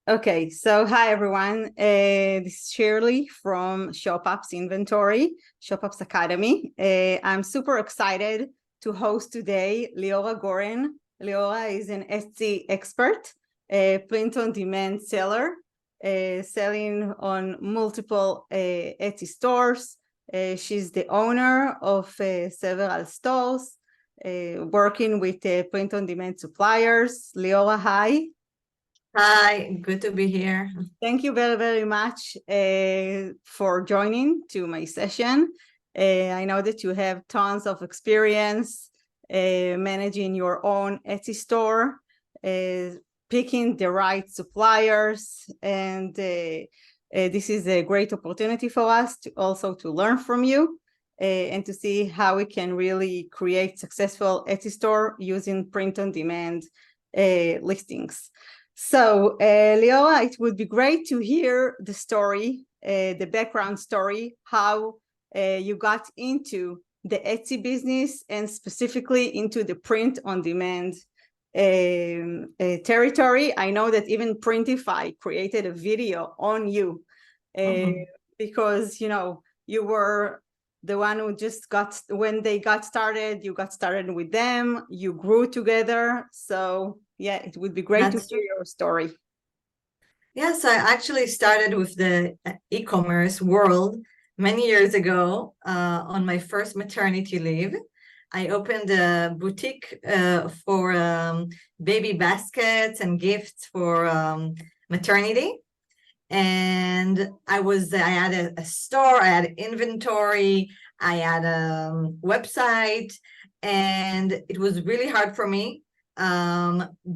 Okay, so hi everyone. This is Shirley from shopUpz Inventory, shopUpz Academy. I'm super excited to host today Liora Goren. Liora is an Etsy expert, a print-on-demand seller, selling on multiple Etsy stores. She's the owner of several stores, working with print-on-demand suppliers. Liora, hi. Hi, good to be here. Thank you very, very much for joining to my session. I know that you have tons of experience managing your own Etsy store, picking the right suppliers, and this is a great opportunity for us to also to learn from you and to see how we can really create successful Etsy store using print-on-demand listings. So, Liora, it would be great to hear the story, the background story, how you got into the Etsy business and specifically into the print-on-demand territory. I know that even Printify created a video on you because, you were the one who just when they got started, you got started with them, you grew together. So yeah, it would be great to hear your story. Yes, I actually started with the e-commerce world many years ago on my first maternity leave. I opened a boutique for baby baskets and gifts for maternity. And I had a store, I had inventory, I had a website, and it was really hard for me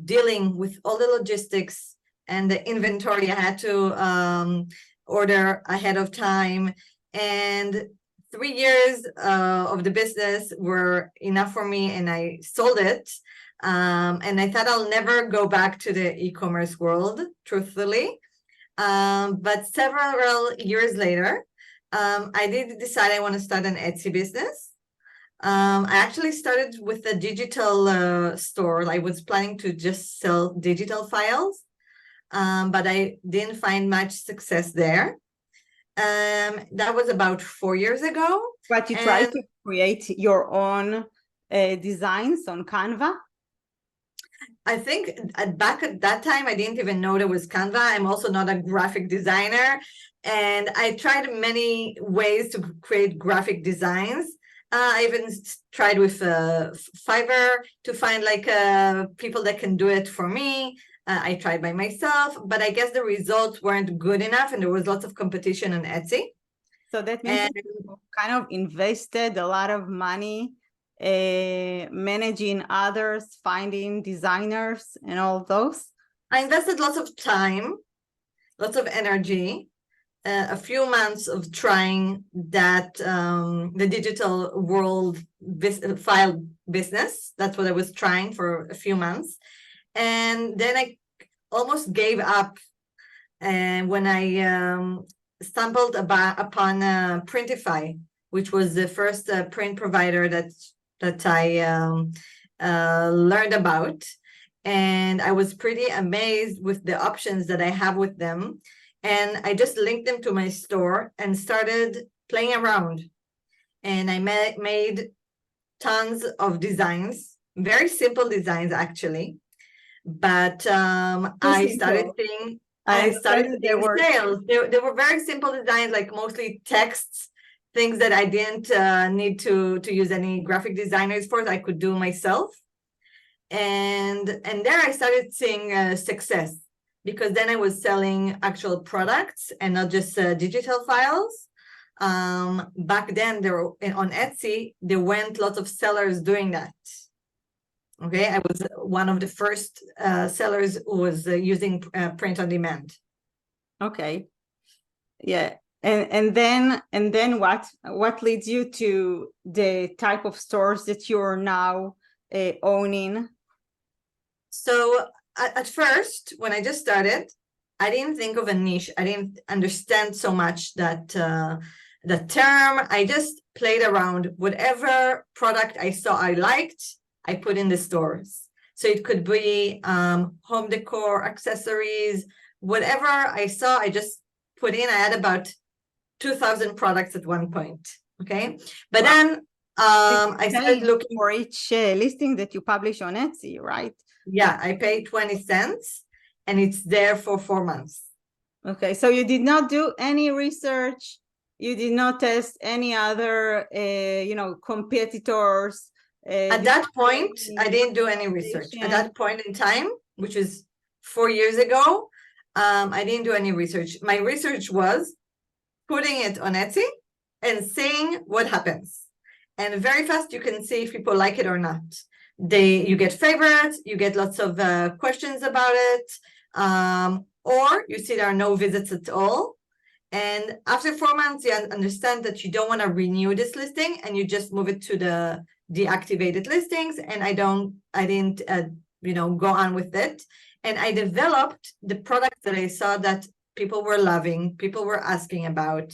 dealing with all the logistics and the inventory. I had to order ahead of time, and 3 years of the business were enough for me, and I sold it. And I thought I'll never go back to the e-commerce world, truthfully. But several years later, I did decide I want to start an Etsy business. I actually started with a digital store. I was planning to just sell digital files, but I didn't find much success there. That was about 4 years ago. But you tried to create your own designs on Canva? I think back at that time, I didn't even know there was Canva. I'm also not a graphic designer. And I tried many ways to create graphic designs. I even tried with Fiverr to find people that can do it for me. I tried by myself, but I guess the results weren't good enough, and there was lots of competition on Etsy. So that means that you kind of invested a lot of money managing others, finding designers and all those? I invested lots of time, lots of energy, a few months of trying that the digital world file business. That's what I was trying for a few months. And then I almost gave up. And when I stumbled upon Printify, which was the first print provider that I learned about. And I was pretty amazed with the options that I have with them. And I just linked them to my store and started playing around. And I made tons of designs, very simple designs, actually. But I started seeing sales. They were very simple designs, like mostly texts, things that I didn't need to use any graphic designers for. I could do myself. And there I started seeing success, because then I was selling actual products and not just digital files. Back then, on Etsy, there weren't lots of sellers doing that. Okay, I was one of the first sellers who was using print on demand. Okay, yeah, and then what leads you to the type of stores that you're now owning? So at first, when I just started, I didn't think of a niche. I didn't understand so much that the term. I just played around. Whatever product I saw I liked, I put in the stores. So it could be home decor, accessories, whatever I saw, I just put in. I had about 2,000 products at one point. Okay, but Wow. then I started Paying looking for each listing that you publish on Etsy, right? Yeah, I pay 20 cents and it's there for 4 months. Okay, so you did not do any research. You did not test any other, competitors. At that point, I didn't do any research. At that point in time, which is 4 years ago, I didn't do any research. My research was putting it on Etsy and seeing what happens. And very fast, you can see if people like it or not. You get favorites, you get lots of questions about it, or you see there are no visits at all. And after 4 months, you understand that you don't want to renew this listing and you just move it to the deactivated listings. And I didn't, go on with it. And I developed the products that I saw that people were loving, people were asking about,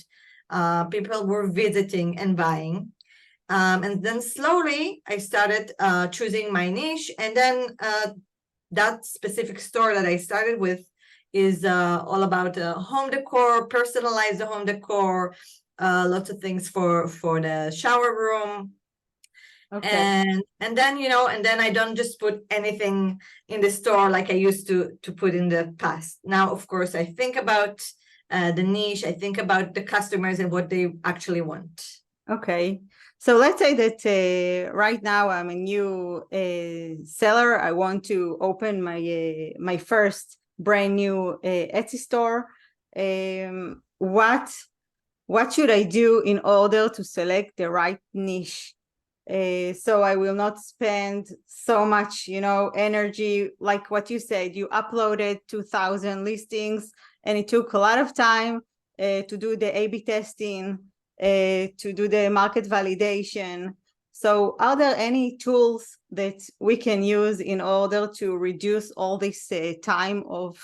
people were visiting and buying. And then slowly I started choosing my niche. And then that specific store that I started with is all about home decor, personalized home decor, lots of things for the shower room. Okay. And then and then I don't just put anything in the store like I used to put in the past. Now, of course, I think about the niche, I think about the customers and what they actually want. Okay. So let's say that right now I'm a new seller. I want to open my first brand new Etsy store. What should I do in order to select the right niche? So I will not spend so much, energy. Like what you said, you uploaded 2,000 listings and it took a lot of time to do the A/B testing, to do the market validation. So are there any tools that we can use in order to reduce all this time of,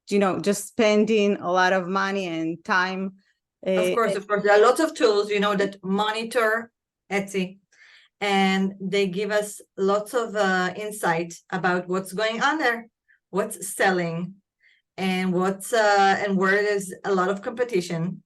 just spending a lot of money and time? Of course, there are lots of tools, that monitor Etsy, and they give us lots of insight about what's going on there, what's selling, and and where there's a lot of competition.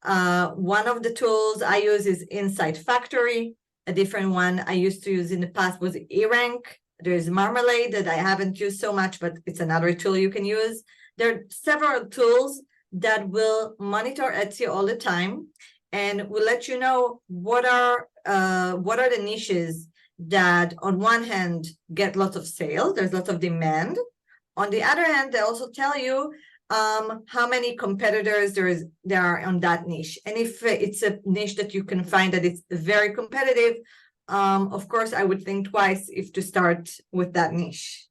One of the tools I use is Insight Factory. A different one I used to use in the past was eRank. There's Marmalade that I haven't used so much, but it's another tool you can use. There are several tools that will monitor Etsy all the time and will let you know what are the niches that on one hand get lots of sales, there's lots of demand. On the other hand, they also tell you how many competitors there are on that niche. And if it's a niche that you can find that it's very competitive, of course, I would think twice if to start with that niche.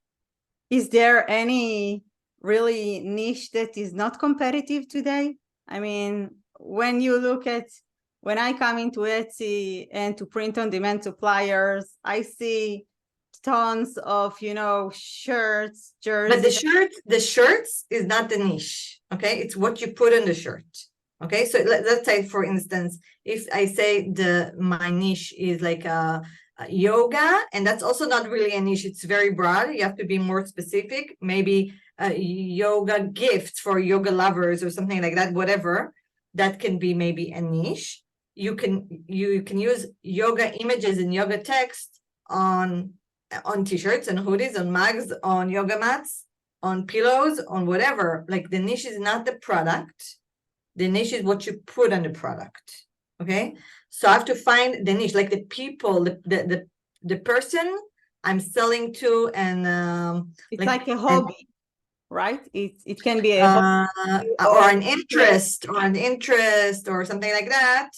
Is there any really niche that is not competitive today? I mean, when I come into Etsy and to print on demand suppliers, I see tons of, shirts, jerseys. But the shirts is not the niche, okay? It's what you put in the shirt, okay? So let's say, for instance, if I say my niche is like yoga, and that's also not really a niche, it's very broad. You have to be more specific, maybe yoga gifts for yoga lovers or something like that, whatever. That can be maybe a niche. You can use yoga images and yoga text on t-shirts and hoodies, on mugs, on yoga mats, on pillows, on whatever. Like, the niche is not the product. The niche is what you put on the product. Okay, so I have to find the niche, like the people, the person I'm selling to, and it's like a hobby, right? It can be a hobby or an interest, or something like that.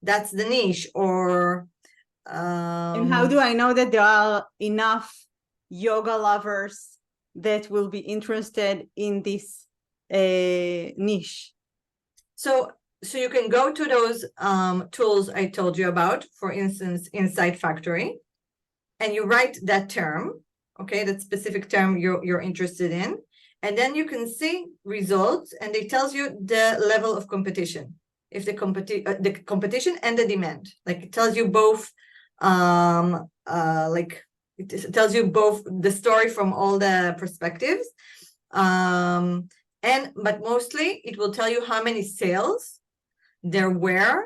That's the niche. Or and how do I know that there are enough yoga lovers that will be interested in this niche? So you can go to those tools I told you about, for instance, Insight Factory, and you write that term, okay, that specific term you're interested in, and then you can see results, and it tells you the level of competition, if the competition and the demand. Like, it tells you both, like, it tells you both the story from all the perspectives. But mostly it will tell you how many sales there were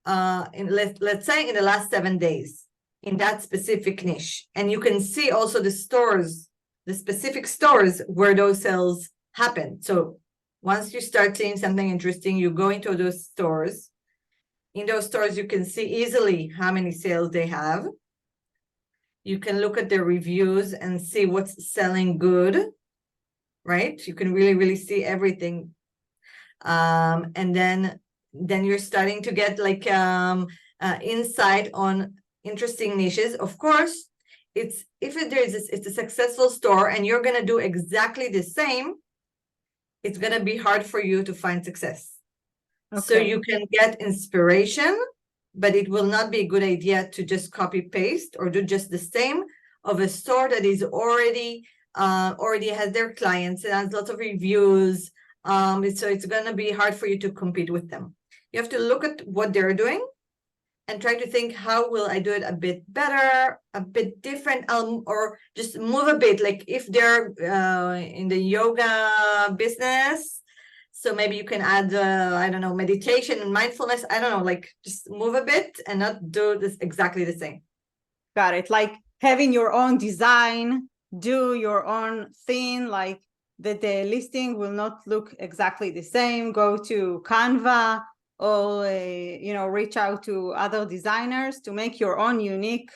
let's say in the last 7 days in that specific niche. And you can see also the stores, the specific stores where those sales happen. So once you start seeing something interesting, you go into those stores. In those stores, you can see easily how many sales they have. You can look at their reviews and see what's selling good, right? You can really see everything. And then you're starting to get like insight on interesting niches. Of course, it's a successful store and you're going to do exactly the same, it's going to be hard for you to find success. Okay. So you can get inspiration, but it will not be a good idea to just copy paste or do just the same of a store that is already has their clients and has lots of reviews. So it's going to be hard for you to compete with them. You have to look at what they're doing and try to think, how will I do it a bit better, a bit different, or just move a bit. Like if they're in the yoga business, so maybe you can add, I don't know, meditation and mindfulness. I don't know, like just move a bit and not do this exactly the same. Got it. Like having your own design, do your own thing, like that the listing will not look exactly the same. Go to Canva or reach out to other designers to make your own unique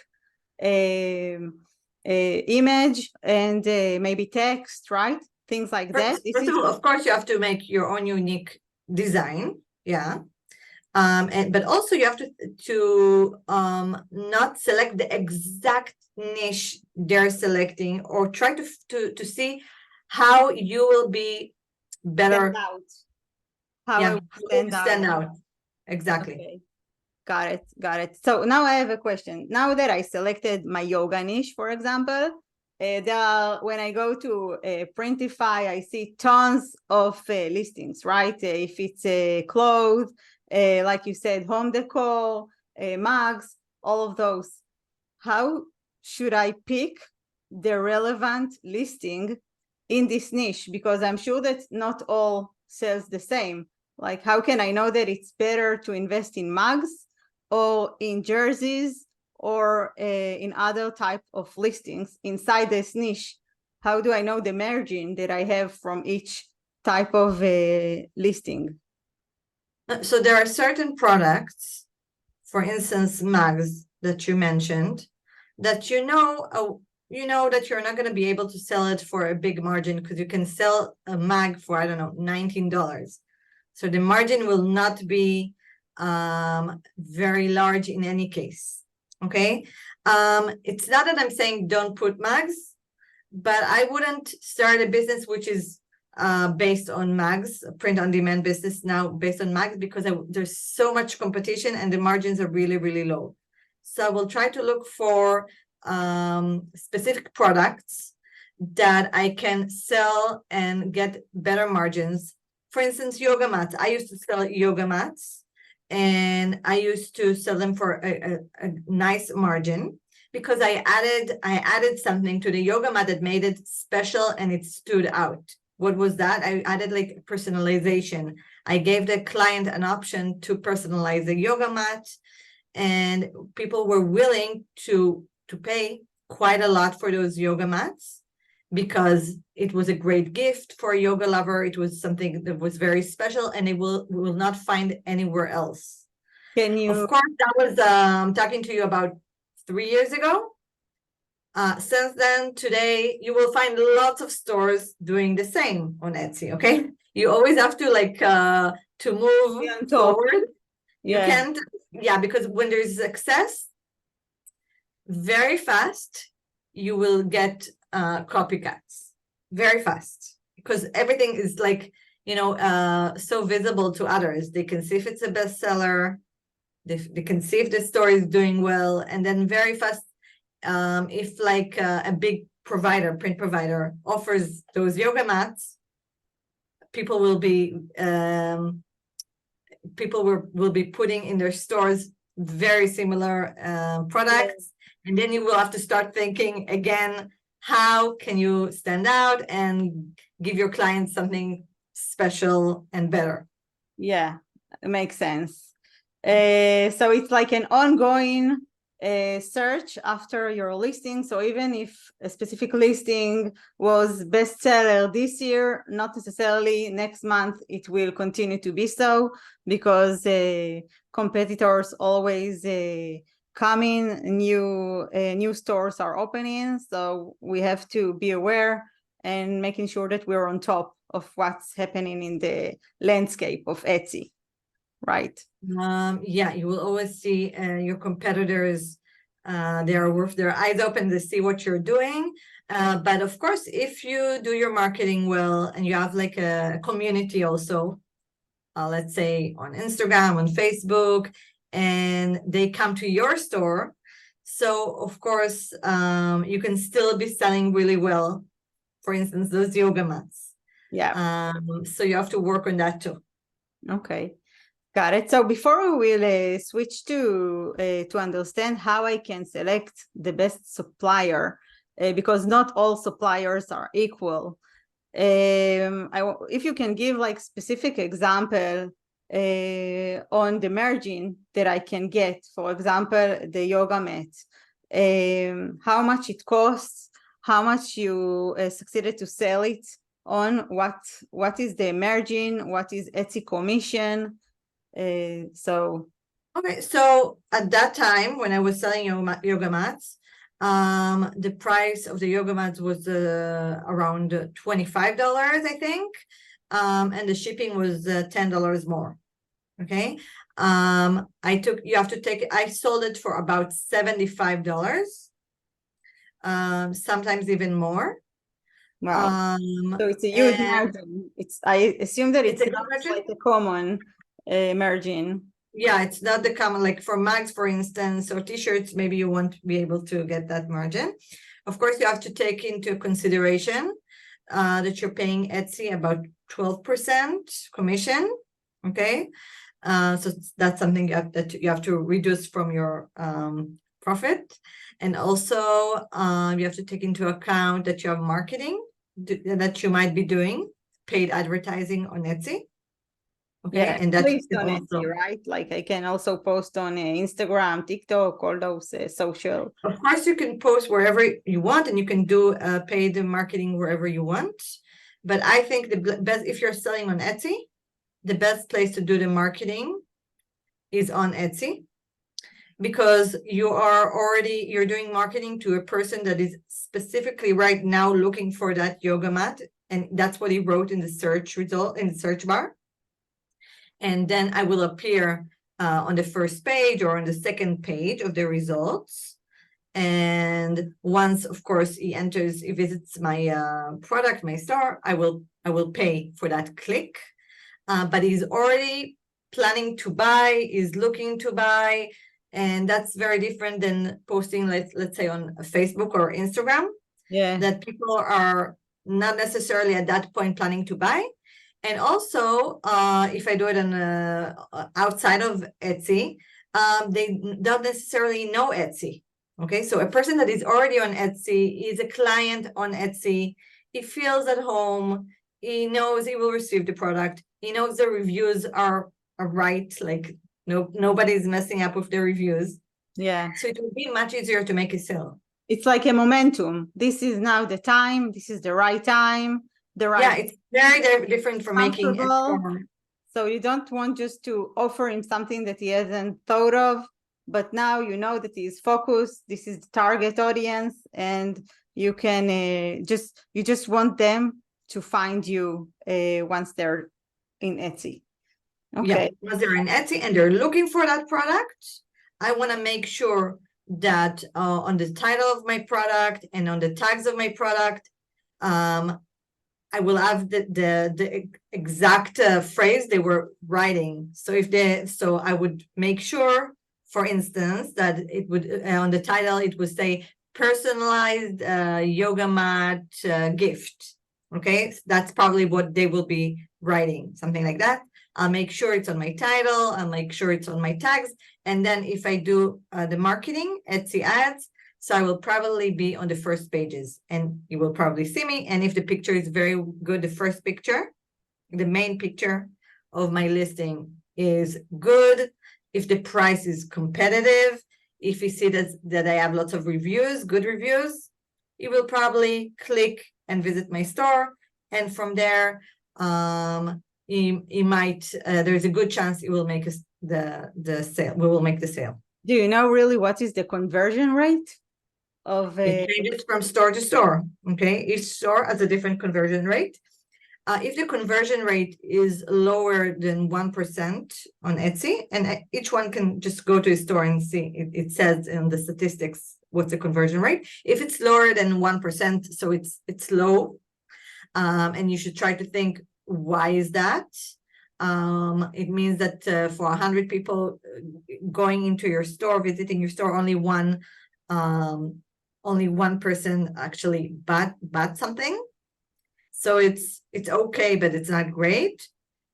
image and maybe text, right? Things like that. First of all, of course, you have to make your own unique design, yeah. But also you have to not select the exact niche they're selecting, or try to see how you will be better. Stand out. How I will stand out. Exactly. Okay. Got it. So now I have a question. Now that I selected my yoga niche, for example, when I go to Printify, I see tons of listings, right? If it's clothes, like you said, home decor, mugs, all of those. How should I pick the relevant listing in this niche? Because I'm sure that not all sells the same. Like, how can I know that it's better to invest in mugs or in jerseys or in other type of listings inside this niche? How do I know the margin that I have from each type of listing? So there are certain products, for instance, mugs that you mentioned, that you know that you're not going to be able to sell it for a big margin, because you can sell a mug for, I don't know, $19. So the margin will not be very large in any case. Okay. It's not that I'm saying don't put mugs, but I wouldn't start a business which is based on mugs, print on demand business now based on mugs, because there's so much competition and the margins are really low. So I will try to look for specific products that I can sell and get better margins. For instance, yoga mats. I used to sell yoga mats and I used to sell them for a nice margin, because I added something to the yoga mat that made it special and it stood out. What was that? I added like personalization. I gave the client an option to personalize the yoga mat, and people were willing to pay quite a lot for those yoga mats, because it was a great gift for a yoga lover. It was something that was very special and they will not find anywhere else. Can you? Of course, that was talking to you about 3 years ago. Since then, today, you will find lots of stores doing the same on Etsy, okay? You always have to to move forward. You can't, because when there's success, very fast, you will get copycats, very fast, because everything is so visible to others. They can see if it's a bestseller, they can see if the story is doing well, and then very fast, if a big print provider offers those yoga mats, people will be putting in their stores very similar products. And then you will have to start thinking again, how can you stand out and give your clients something special and better. Yeah, it makes sense. So it's like an ongoing search after your listing. So even if a specific listing was bestseller this year, not necessarily next month it will continue to be so, because competitors always come in, new stores are opening. So we have to be aware and making sure that we're on top of what's happening in the landscape of Etsy, right? Yeah, you will always see your competitors. They are with their eyes open to see what you're doing. But of course, if you do your marketing well and you have like a community also, let's say on Instagram, on Facebook, and they come to your store, so of course, you can still be selling really well. For instance, those yoga mats. Yeah. So you have to work on that too. Okay. Got it. So before we will switch to understand how I can select the best supplier, because not all suppliers are equal. If you can give like specific example on the margin that I can get, for example, the yoga mat, how much it costs, how much you succeeded to sell it on, what is the margin, what is Etsy commission. So okay, so at that time when I was selling yoga mats, the price of the yoga mats was around $25, I think, and the shipping was $10 more. Okay, I sold it for about $75, sometimes even more. wow. So it's a huge margin. I assume that it's a not margin? like a common margin. Yeah, it's not the common, like for mugs, for instance, or t-shirts, maybe you won't be able to get that margin. Of course, you have to take into consideration that you're paying Etsy about 12% commission. Okay, so that's something that you have to reduce from your profit. And also you have to take into account that you have marketing that you might be doing, paid advertising on Etsy. Okay, Yeah, and that post is on also, Etsy, right? Like I can also post on Instagram, TikTok, all those social. of course, you can post wherever you want, and you can do paid marketing wherever you want. But I think the best, if you're selling on Etsy, the best place to do the marketing is on Etsy, because you're doing marketing to a person that is specifically right now looking for that yoga mat, and that's what he wrote in the search result, in the search bar. And then I will appear on the first page or on the second page of the results. And once, of course, he visits my product, my store, I will pay for that click. But he's already planning to buy, is looking to buy, and that's very different than posting, let's say, on Facebook or Instagram. Yeah, that people are not necessarily at that point planning to buy. And also, if I do it on outside of Etsy, they don't necessarily know Etsy. Okay, so a person that is already on Etsy is a client on Etsy. He feels at home. He knows he will receive the product. He knows the reviews are right. Like nobody's messing up with the reviews. yeah. So it will be much easier to make a sale. It's like a momentum. This is now the time. This is the right time. Yeah, it's very different from making a store. So you don't want just to offer him something that he hasn't thought of, but now you know that he's focused. This is the target audience, and you can you just want them to find you once they're in Etsy. Okay. Yeah, once they're in Etsy and they're looking for that product, I want to make sure that on the title of my product and on the tags of my product, I will have the exact phrase they were writing. So I would make sure, for instance, that it would on the title it would say personalized yoga mat gift. Okay, so that's probably what they will be writing, something like that. I'll make sure it's on my title. I'll make sure it's on my tags. And then if I do the marketing, Etsy ads, So I will probably be on the first pages, and you will probably see me. And if the picture is very good, the first picture, the main picture of my listing is good, if the price is competitive, if you see that I have lots of reviews, good reviews, you will probably click and visit my store. And from there, you might, there's a good chance it will make the sale. We will make the sale. Do you know really what is the conversion rate of It changes from store to store. Okay, each store has a different conversion rate. If the conversion rate is lower than 1% on Etsy, and each one can just go to a store and see, it says in the statistics what's the conversion rate. If it's lower than 1%, so it's low, and you should try to think, why is that? It means that for 100 people going into your store, visiting your store, only one person actually bought something. So it's okay, but it's not great.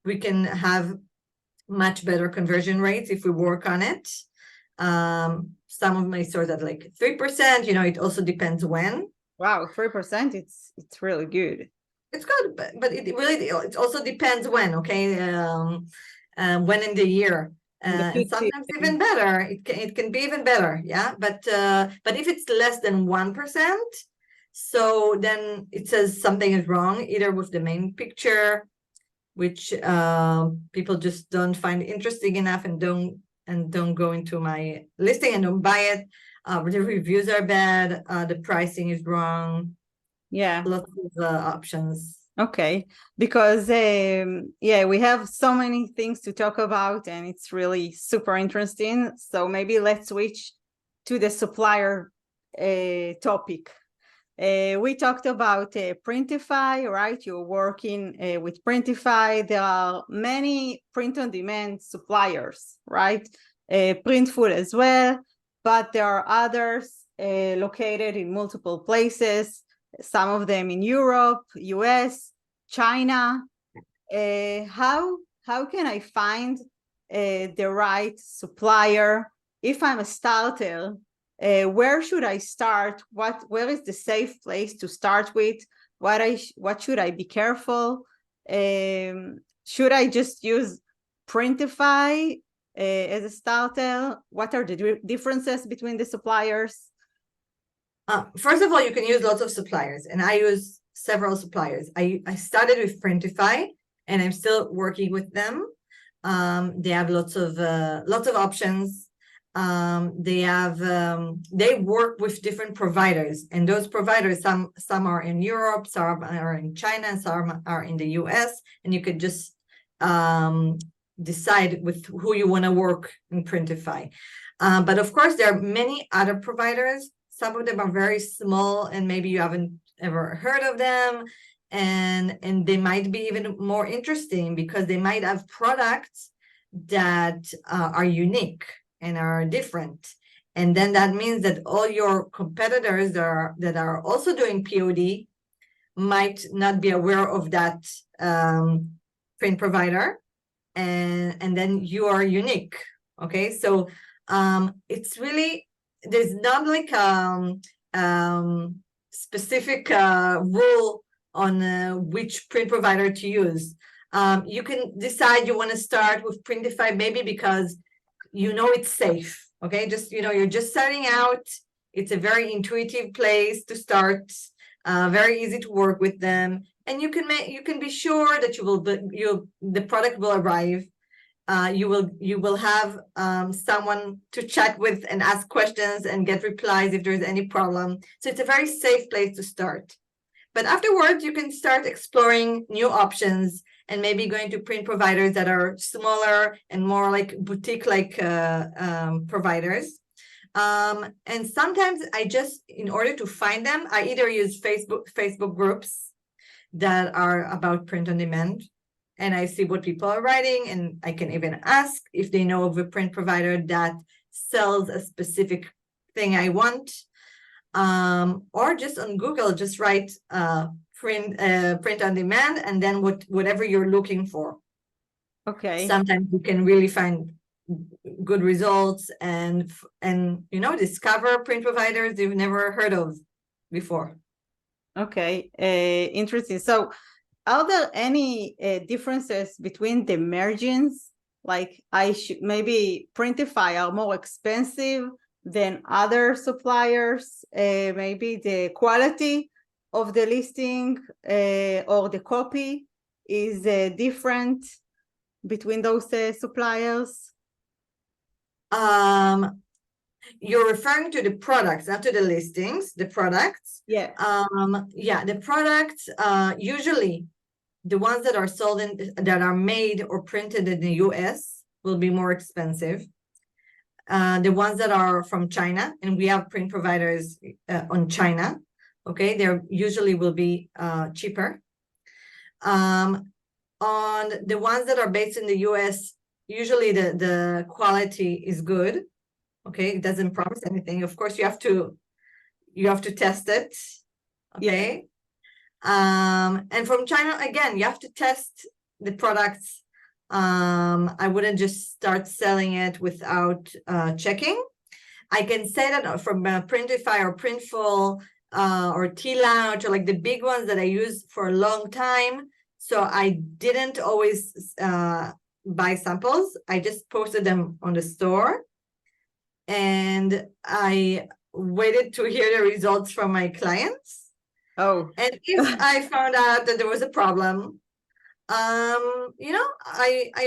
We can have much better conversion rates if we work on it. Some of my stores are like 3%. It also depends when. Wow, 3%. It's really good. It's good, but it also depends when. Okay, when in the year. And sometimes even better. It can be even better. Yeah, but if it's less than 1%. So then it says something is wrong, either with the main picture, which people just don't find interesting enough and don't go into my listing and don't buy it. The reviews are bad. The pricing is wrong. Yeah, lots of options. Okay, because we have so many things to talk about, and it's really super interesting. So maybe let's switch to the supplier topic. We talked about Printify, right? You're working with Printify. There are many print-on-demand suppliers, right? Printful as well, but there are others located in multiple places, some of them in Europe, US, China. How can I find the right supplier if I'm a starter? Where should I start? Where is the safe place to start with? What should I be careful? Should I just use Printify as a starter? What are the differences between the suppliers? First of all, you can use lots of suppliers, and I use several suppliers. I started with Printify, and I'm still working with them. They have lots of options. They work with different providers, and those providers, some are in Europe, some are in China, and some are in the US, and you could just decide with who you want to work in Printify. But of course, there are many other providers. Some of them are very small, and maybe you haven't ever heard of them, and they might be even more interesting because they might have products that are unique and are different. And then that means that all your competitors that are also doing POD might not be aware of that print provider, and then you are unique. Okay, so it's really, there's not like specific rule on which print provider to use. You can decide you want to start with Printify, maybe because it's safe. Okay, just you're just starting out. It's a very intuitive place to start, very easy to work with them, and you can be sure that the product will arrive. You will have someone to chat with and ask questions and get replies if there's any problem. So it's a very safe place to start. But afterwards, you can start exploring new options and maybe going to print providers that are smaller and more like boutique-like providers. And sometimes in order to find them, I either use Facebook groups that are about print on demand, and I see what people are writing, and I can even ask if they know of a print provider that sells a specific thing I want. Or just on Google, just write print on demand, and then whatever you're looking for. Okay. Sometimes you can really find good results and discover print providers you've never heard of before. Okay, interesting. So are there any differences between the margins? Like maybe Printify are more expensive than other suppliers, maybe the quality of the listing or the copy is different between those suppliers? You're referring to the products, not to the listings, the products. Yeah. The products, usually the ones that are sold that are made or printed in the US will be more expensive. The ones that are from China, and we have print providers on China, okay, they usually will be cheaper. On the ones that are based in the US, usually the quality is good. Okay, it doesn't promise anything. Of course, you have to test it. Okay. Yeah. And from China, again, you have to test the products. I wouldn't just start selling it without checking. I can say that from Printify or Printful or T-Lounge, or like the big ones that I use for a long time. So I didn't always buy samples. I just posted them on the store. And I waited to hear the results from my clients. Oh. And if I found out that there was a problem, I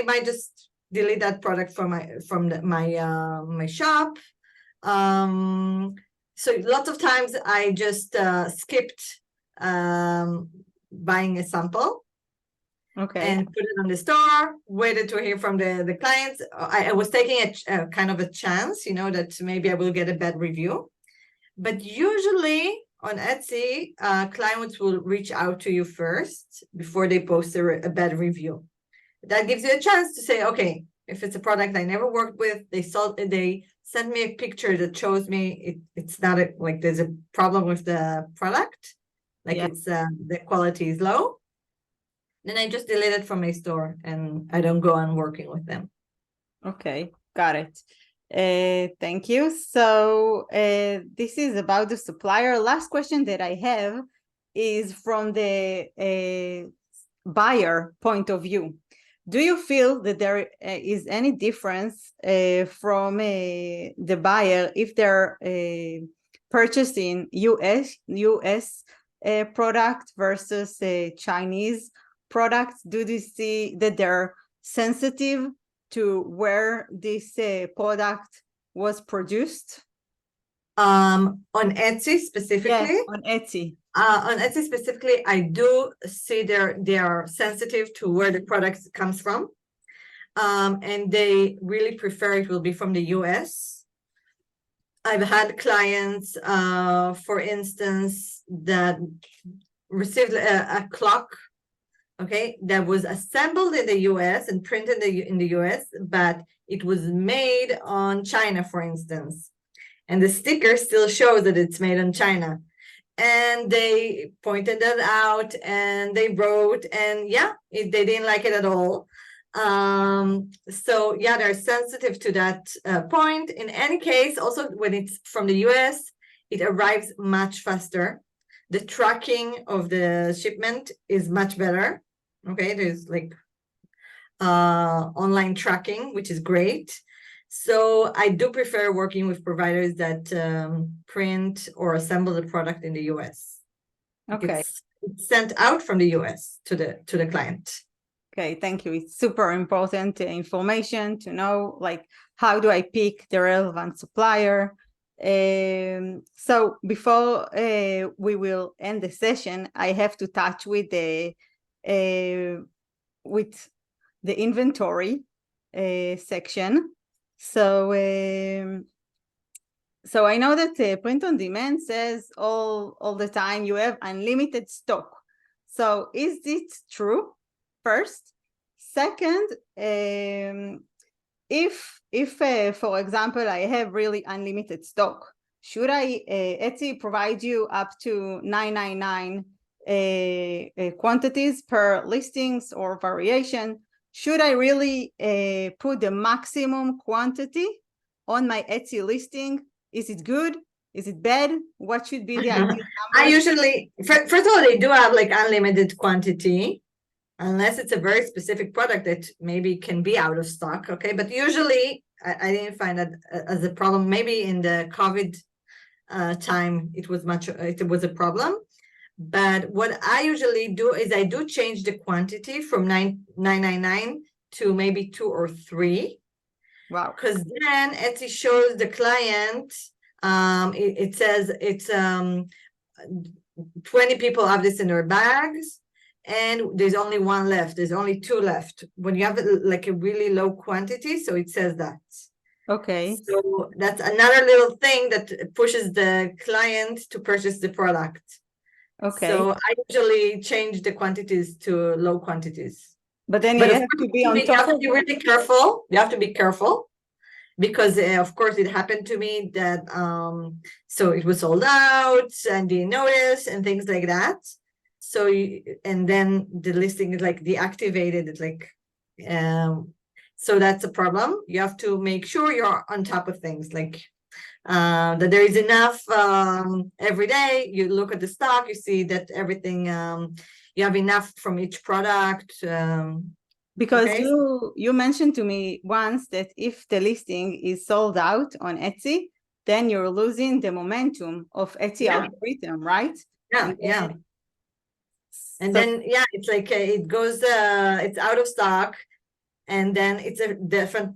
might just delete that product from my shop. So lots of times I just skipped buying a sample. Okay. And put it on the store, waited to hear from the clients. I was taking a kind of a chance, that maybe I will get a bad review. But usually on Etsy, clients will reach out to you first before they post a bad review. That gives you a chance to say, okay, if it's a product I never worked with, they sent me a picture that shows me it's not like there's a problem with the product, like it's the quality is low. Then I just delete it from my store and I don't go on working with them. Okay, got it. Thank you. So this is about the supplier. Last question that I have is from the buyer point of view. Do you feel that there is any difference from the buyer if they're purchasing US product versus Chinese products? Do they see that they're sensitive to where this product was produced? On Etsy specifically? Yes, on Etsy. On Etsy specifically, I do see they are sensitive to where the product comes from. And they really prefer it will be from the US. I've had clients, for instance, that received a clock, okay, that was assembled in the US and printed in the US, but it was made on China, for instance. And the sticker still shows that it's made in China. And they pointed that out and they wrote, and they didn't like it at all. So they're sensitive to that point. In any case, also when it's from the US, it arrives much faster. The tracking of the shipment is much better. Okay, there's like online tracking, which is great. So I do prefer working with providers that print or assemble the product in the US. Okay. It's sent out from the US to the client. Okay, thank you. It's super important information to know, like, how do I pick the relevant supplier? So before we will end the session, I have to touch with the inventory section. So I know that print on demand says all the time you have unlimited stock. So is this true? First. Second, if for example I have really unlimited stock, should I Etsy provide you up to 999 quantities per listings or variation? should I really put the maximum quantity on my Etsy listing? Is it good? Is it bad? What should be the ideal number? I usually, first of all, they do have like unlimited quantity, unless it's a very specific product that maybe can be out of stock. Okay, but usually I didn't find that as a problem. Maybe in the COVID time, it was a problem. But what I usually do is I do change the quantity from 9.99 to maybe 2 or 3. Wow. Because then Etsy shows the client, it says it's 20 people have this in their bags, and there's only 1 left. There's only 2 left. When you have like a really low quantity, so it says that. Okay. So that's another little thing that pushes the client to purchase the product. Okay. So I usually change the quantities to low quantities. But then you have to be on top. You have to be really careful. You have to be careful because, of course, it happened to me that so it was sold out and didn't notice and things like that. So and then the listing is like deactivated. It's like so that's a problem. You have to make sure you're on top of things, like that there is enough every day. You look at the stock, you see that everything you have enough from each product. Because okay? you mentioned to me once that if the listing is sold out on Etsy, then you're losing the momentum of Etsy algorithm, right? Yeah. And then it's like it goes it's out of stock, and then it's a different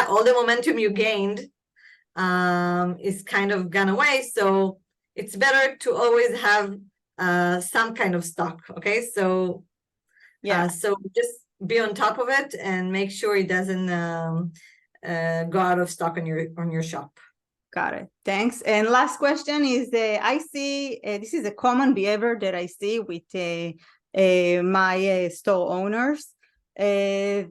all the momentum you gained is kind of gone away. So it's better to always have some kind of stock. Okay, so so just be on top of it and make sure it doesn't go out of stock on your shop. Got it. Thanks. And last question is, I see this is a common behavior that I see with my store owners. They're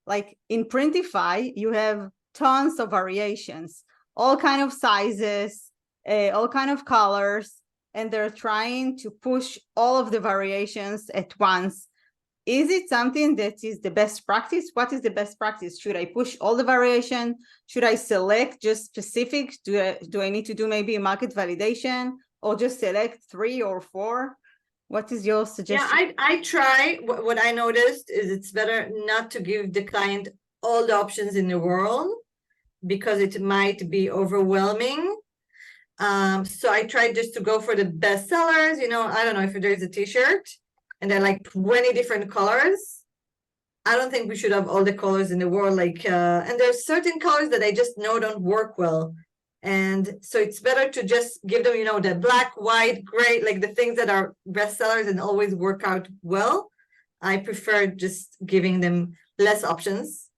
like in Printify, you have tons of variations, all kind of sizes, all kind of colors, and they're trying to push all of the variations at once. Is it something that is the best practice? What is the best practice? Should I push all the variation? Should I select just specific? Do I need to do maybe a market validation, or just select 3 or 4? What is your suggestion? Yeah, I try. What I noticed is it's better not to give the client all the options in the world, because it might be overwhelming. So I try just to go for the best sellers. I don't know if there's a t-shirt and they're like 20 different colors. I don't think we should have all the colors in the world. Like, and there's certain colors that I just know don't work well. And so it's better to just give them, the black, white, gray, like the things that are best sellers and always work out well. I prefer just giving them less options.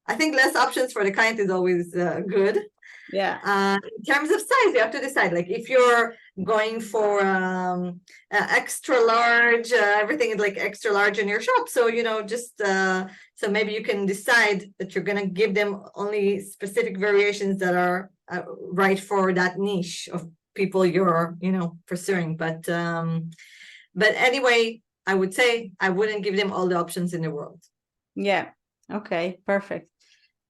I think less options for the client is always good. Yeah. In terms of size, you have to decide. Like if you're going for extra large, everything is like extra large in your shop. So just so maybe you can decide that you're gonna give them only specific variations that are right for that niche of people you're pursuing. But anyway, I would say I wouldn't give them all the options in the world. Yeah. Okay. Perfect.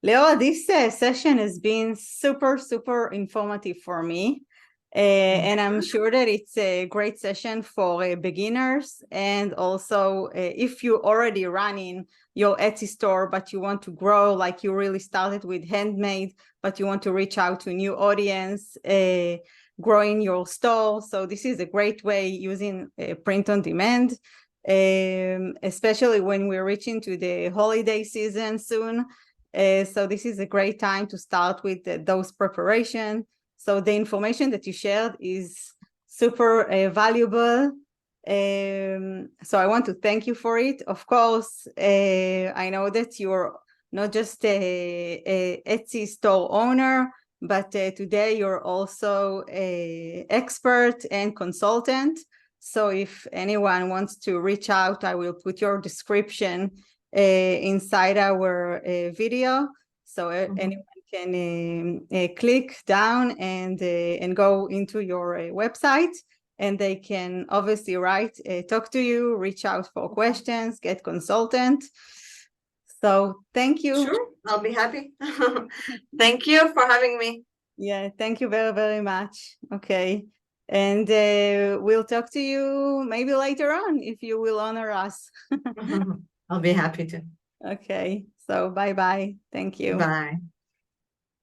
Liora, this session has been super, super informative for me. And I'm sure that it's a great session for beginners. And also, if you're already running your Etsy store, but you want to grow, like you really started with handmade, but you want to reach out to a new audience, growing your store. So this is a great way using print on demand, especially when we're reaching to the holiday season soon. So this is a great time to start with those preparation. So the information that you shared is super valuable. So I want to thank you for it. Of course, I know that you're not just a Etsy store owner, but today you're also an expert and consultant. So if anyone wants to reach out, I will put your description inside our video, so anyone can click down and go into your website and they can obviously talk to you, reach out for questions, get consultant. So thank you. Sure, I'll be happy. Thank you for having me. Yeah, thank you very, very much. Okay. And we'll talk to you maybe later on if you will honor us. I'll be happy to. Okay. So bye-bye. Thank you. Bye.